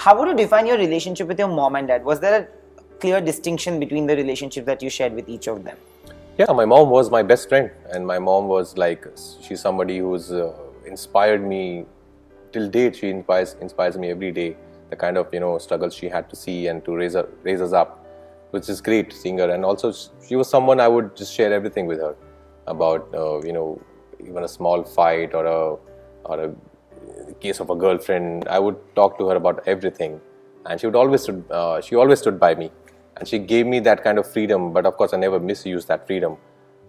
how would you define your relationship with your mom and dad? Was there a clear distinction between the relationship that you shared with each of them? Yeah, my mom was my best friend, and my mom was like, she's somebody who's inspired me till date. She inspires me every day. The kind of struggles she had to see and to raise us up, which is great seeing her. And also she was someone I would just share everything with her about even a small fight or a case of a girlfriend. I would talk to her about everything, and she always stood by me, and she gave me that kind of freedom. But of course, I never misused that freedom,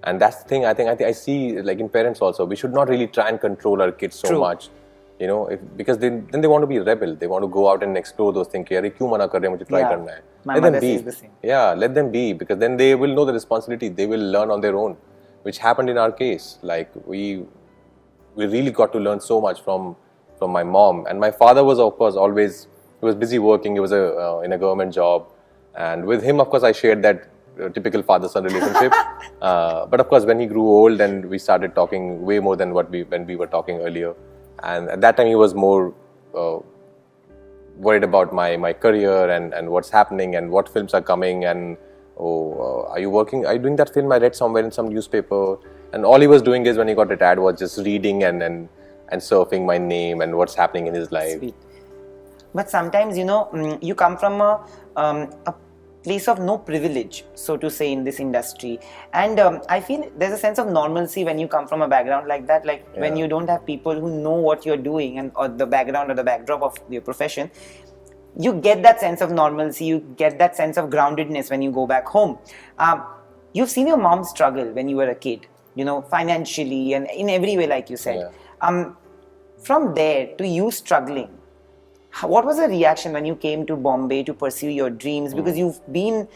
and that's the thing. I think I see, like in parents also, we should not really try and control our kids so much. Because then they want to be rebel. They want to go out and explore those things. अरे क्यों मना कर रहे हैं, मुझे try करना है. My mother says the same. Yeah, let them be, because then they will know the responsibility. They will learn on their own, which happened in our case. Like we really got to learn so much from my mom. And my father was, of course, always, he was busy working. He was in a government job, and with him, of course, I shared that typical father-son relationship. But of course, when he grew old and we started talking way more than when we were talking earlier. And at that time, he was more worried about my career and what's happening and what films are coming, and are you working? Are you doing that film I read somewhere in some newspaper? And all he was doing is, when he got retired, was just reading and surfing my name and what's happening in his life. Sweet. But sometimes, you come from a place of no privilege, so to say, in this industry, and I feel there's a sense of normalcy when you come from a background like that, when you don't have people who know what you're doing and or the background or the backdrop of your profession. You get that sense of normalcy, you get that sense of groundedness when you go back home. You've seen your mom struggle when you were a kid, financially and in every way, like you said. From there to you struggling, what was the reaction when you came to Bombay to pursue your dreams? Because you've been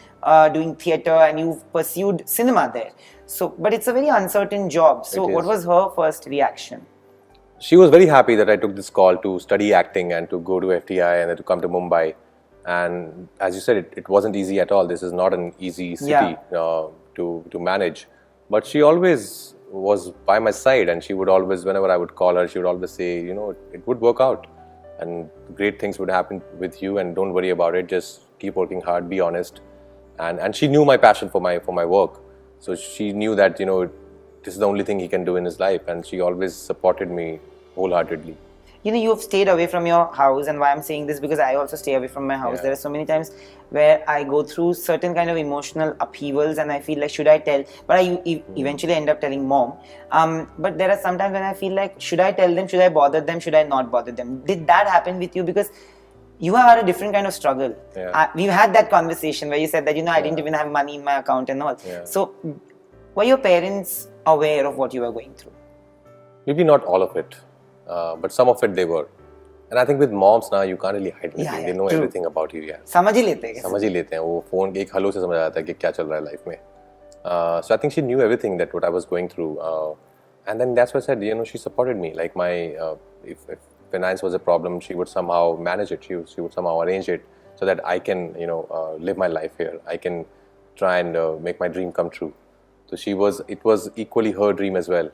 doing theatre and you've pursued cinema there. So, but it's a very uncertain job. So what was her first reaction? She was very happy that I took this call to study acting and to go to FTI and then to come to Mumbai. And as you said, it wasn't easy at all. This is not an easy city to manage. But she always was by my side, and she would always, whenever I would call her, she would always say, it would work out. And great things would happen with you, and don't worry about it. Just keep working hard, be honest. And she knew my passion for my work, so she knew that this is the only thing he can do in his life, and she always supported me wholeheartedly. You've stayed away from your house, and why I'm saying this, because I also stay away from my house. There are so many times where I go through certain kind of emotional upheavals, and I feel like, should I tell? But I eventually end up telling mom. But there are some times when I feel like, should I tell them? Should I bother them? Should I not bother them? Did that happen with you? Because you have had a different kind of struggle. We've had that conversation where you said that, I didn't even have money in my account and all. So were your parents aware of what you were going through? Maybe not all of it. But some of it they were. And I think with moms now, you can't really hide anything. They know everything about you. समझ ही लेते हैं. समझ ही लेते हैं. वो phone के एक hello से समझ आता है कि क्या चल रहा है life में. So I think she knew everything that what I was going through. And then that's why I said, she supported me. Like if finance was a problem, she would somehow manage it. She would somehow arrange it so that I can, live my life here. I can try and make my dream come true. So it was equally her dream as well.